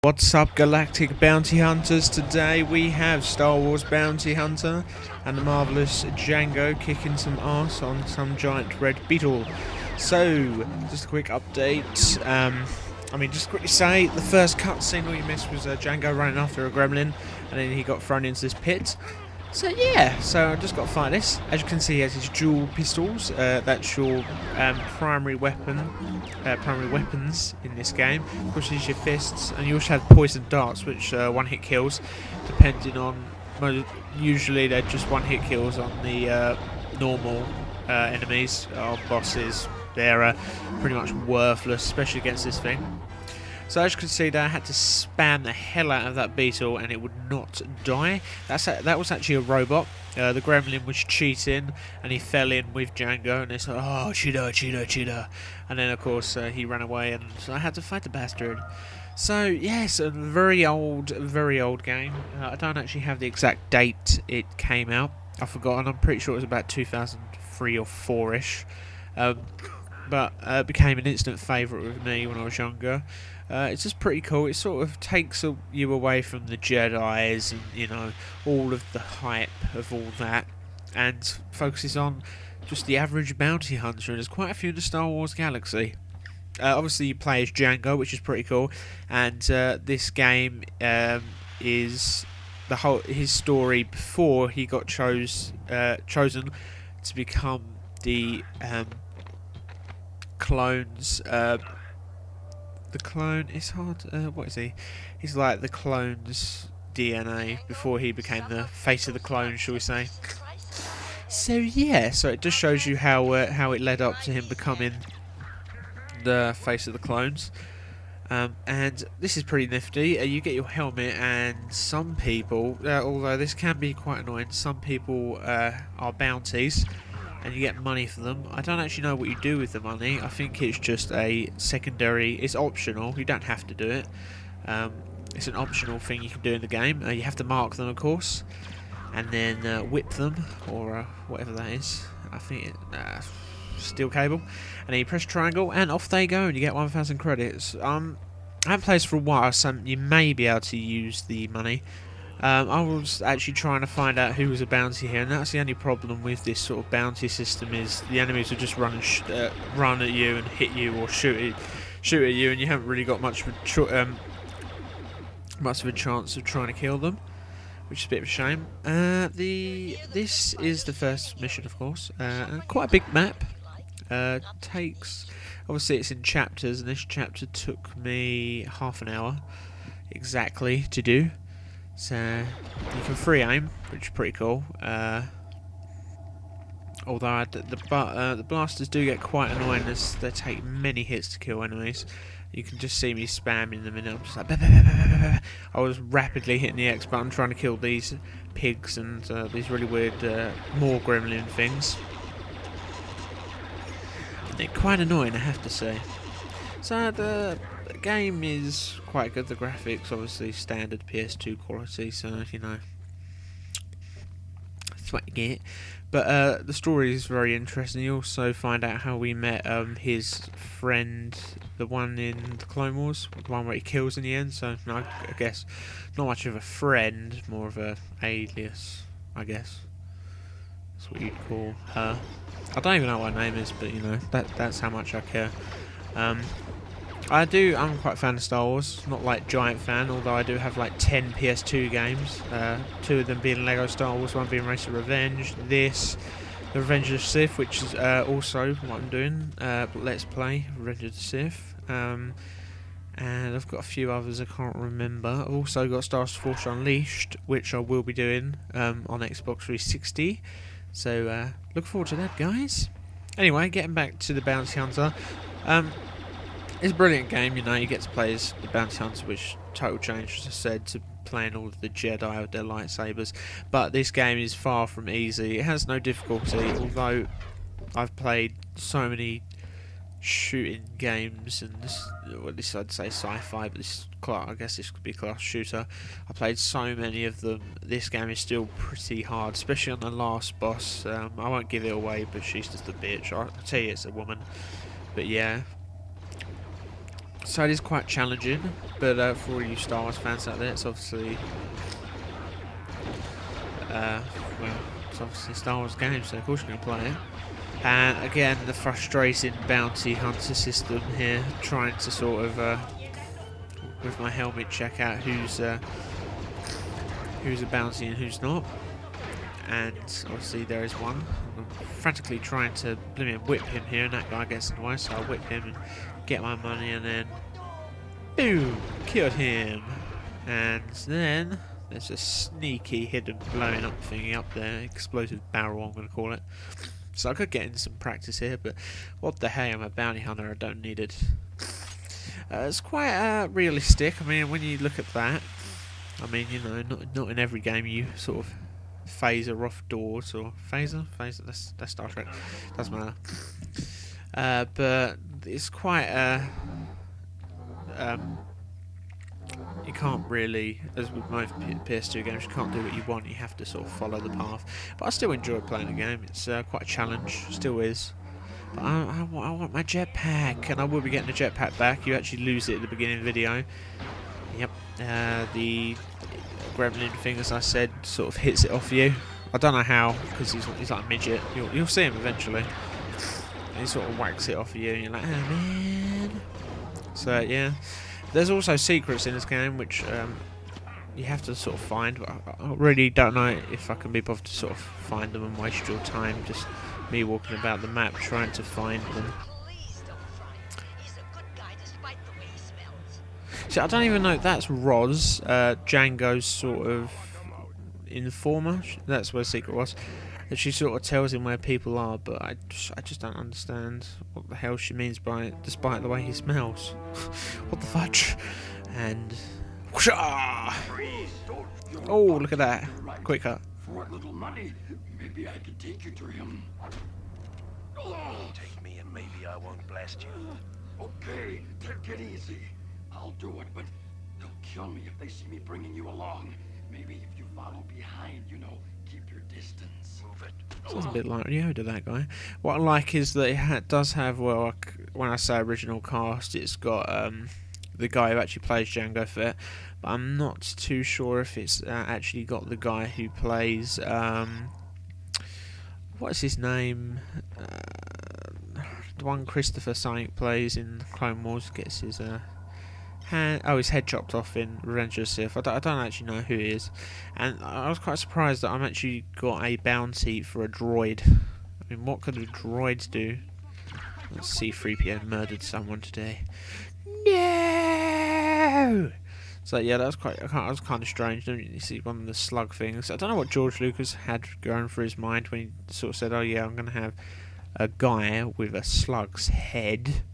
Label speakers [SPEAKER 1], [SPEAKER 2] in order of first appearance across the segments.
[SPEAKER 1] What's up, Galactic Bounty Hunters? Today we have Star Wars Bounty Hunter and the marvellous Django kicking some arse on some giant red beetle. So, just a quick update. Just quickly say, the first cutscene all you missed was Django running after a gremlin, and then he got thrown into this pit. So yeah, I just got to fight this. As you can see, he has his dual pistols. That's your primary weapons in this game. Of course, there's your fists, and you also have poison darts, which one-hit kills, depending on. Well, usually they're just one-hit kills on the normal enemies. Our bosses, they're pretty much worthless, especially against this thing. So as you can see there, I had to spam the hell out of that beetle and it would not die. That was actually a robot. The gremlin was cheating and he fell in with Django and they said, "Oh, cheater, cheater, cheater." And then of course he ran away and so I had to fight the bastard. So yes, a very old game. I don't actually have the exact date it came out. I've forgotten. I'm pretty sure it was about 2003 or 4ish. But it became an instant favourite with me when I was younger. It's just pretty cool. It sort of takes you away from the Jedis and, you know, all of the hype of all that, and focuses on just the average bounty hunter. And there's quite a few in the Star Wars galaxy. Obviously, you play as Django, which is pretty cool. And this game is his story before he got chosen to become the clones. The clone, it's hard, what is he? He's like the clone's DNA before he became the face of the clone, shall we say. So yeah, so it just shows you how it led up to him becoming the face of the clones. And this is pretty nifty. You get your helmet, and some people, although this can be quite annoying, some people are bounties and you get money for them. I don't actually know what you do with the money. I think it's just a secondary. It's optional. You don't have to do it. It's an optional thing you can do in the game. You have to mark them, of course, and then whip them, or whatever that is. I think steel cable, and then you press triangle, and off they go, and you get 1,000 credits. I haven't played this for a while, so you may be able to use the money. I was actually trying to find out who was a bounty here, and that's the only problem with this sort of bounty system, is the enemies will just run at you and hit you or shoot at you, and you haven't really got much of a chance of trying to kill them, which is a bit of a shame. This is the first mission, of course. Quite a big map. Obviously it's in chapters, and this chapter took me half an hour exactly to do. So you can free aim, which is pretty cool. Although the blasters do get quite annoying as they take many hits to kill enemies. You can just see me spamming them, and I'm just like, bah, bah, bah, bah, bah, bah. I was rapidly hitting the X button trying to kill these pigs and these really weird more gremlin things. And they're quite annoying, I have to say. So the game is quite good. The graphics, obviously standard PS2 quality, so you know that's what you get. But the story is very interesting. You also find out how we met his friend, the one in the Clone Wars, the one where he kills in the end. So no, I guess not much of a friend, more of a alias, I guess. That's what you'd call her. I don't even know what her name is, but you know that's how much I care. I'm quite a fan of Star Wars, not like giant fan, although I do have like 10 PS2 games, 2 of them being Lego Star Wars, one being Race of Revenge, the Revenge of the Sith, which is also what I'm doing, Let's Play, Revenge of the Sith, and I've got a few others I can't remember. I've also got Star Wars Force Unleashed, which I will be doing on Xbox 360, so look forward to that, guys. Anyway, getting back to the Bounty Hunter, it's a brilliant game, you know. You get to play as the bounty hunter, which total change, as I said, to playing all of the Jedi with their lightsabers. But this game is far from easy. It has no difficulty, although I've played so many shooting games, and this I'd say sci-fi, but I guess this could be a class shooter. I played so many of them. This game is still pretty hard, especially on the last boss. I won't give it away, but she's just a bitch. I'll tell you, it's a woman. But yeah. So it is quite challenging, but for all you Star Wars fans out there, it's obviously well, it's obviously a Star Wars game, so of course you're going to play it. And again, the frustrating bounty hunter system here, trying to sort of, with my helmet, check out who's a bounty and who's not. And obviously there is one. I'm frantically trying to whip him here, and that guy gets in the way, so I'll whip him and get my money, and then boom, killed him. And then there's a sneaky hidden blowing up thingy up there, explosive barrel I'm going to call it. So I could get in some practice here, but what the hey, I'm a bounty hunter, I don't need it. It's quite realistic. I mean, when you look at that, I mean, you know, not in every game you sort of phaser off doors, or phaser, that's Star Trek, doesn't matter. But it's quite you can't really, as with most PS2 games, you can't do what you want, you have to sort of follow the path. But I still enjoy playing the game, it's quite a challenge, still is. But I want my jetpack, and I will be getting the jetpack back. You actually lose it at the beginning of the video. Yep, the gremlin thing, as I said, sort of hits it off you. I don't know how, because he's like a midget. You'll see him eventually. He sort of whacks it off of you, and you're like, oh man. So yeah. There's also secrets in this game which you have to sort of find, but I really don't know if I can be bothered to sort of find them and waste your time just me walking about the map trying to find them. See, I don't even know if that's Roz, Django's sort of informer. That's where the secret was. And she sort of tells him where people are, but I just don't understand what the hell she means by it, despite the way he smells. What the fudge? And whooshah! Oh, look at that! Quick cut.
[SPEAKER 2] For a little money, maybe I could take you to him.
[SPEAKER 3] Take me and maybe I won't blast you.
[SPEAKER 2] Okay, take it easy. I'll do it, but they'll kill me if they see me bringing you along. Maybe if you follow behind, you know, keep your distance.
[SPEAKER 3] Move it.
[SPEAKER 1] Sounds a bit like Yoda, that guy. What I like is that it does have, well, when I say original cast, it's got the guy who actually plays Jango Fett, but I'm not too sure if it's actually got the guy who plays, what's his name? The one Christopher something plays in Clone Wars, gets his his head chopped off in Revenge of the Sith. I don't actually know who he is, and I was quite surprised that I'm actually got a bounty for a droid. I mean, what could the droids do? Let's see, C-3PO murdered someone today. No. So yeah, that was kind of strange. Don't you see one of the slug things? I don't know what George Lucas had going through his mind when he sort of said, "Oh yeah, I'm going to have a guy with a slug's head."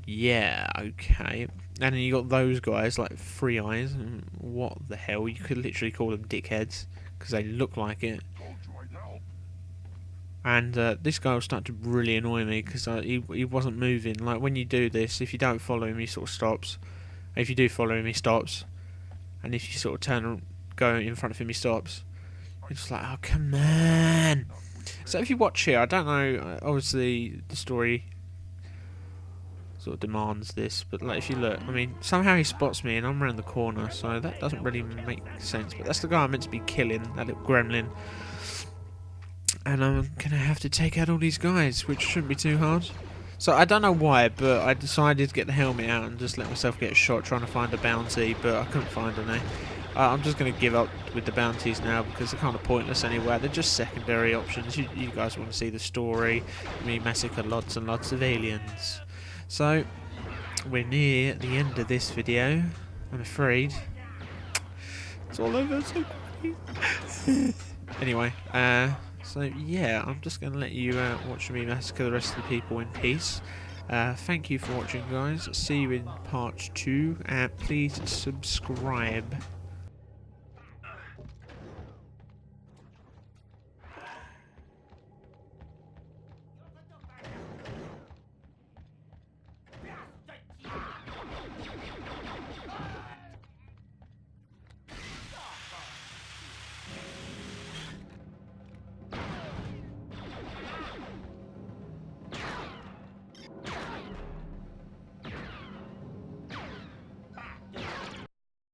[SPEAKER 1] Yeah, okay. And then you got those guys like Three Eyes. And what the hell? You could literally call them dickheads because they look like it. And this guy was starting to really annoy me because he wasn't moving. Like when you do this, if you don't follow him, he sort of stops. If you do follow him, he stops. And if you sort of turn and go in front of him, he stops. You're just like, oh come on. So if you watch here, I don't know. Obviously, the story sort of demands this, but like if you look, I mean, somehow he spots me and I'm around the corner, so that doesn't really make sense. But that's the guy I'm meant to be killing, that little gremlin. And I'm gonna have to take out all these guys, which shouldn't be too hard. So I don't know why, but I decided to get the helmet out and just let myself get shot trying to find a bounty, but I couldn't find any. I'm just going to give up with the bounties now because they're kind of pointless anyway. They're just secondary options. You guys want to see the story. Me massacre lots and lots of aliens. So, we're near the end of this video, I'm afraid. It's all over so quickly. Anyway, so yeah, I'm just going to let you watch me massacre the rest of the people in peace. Thank you for watching, guys. See you in part 2, and please subscribe.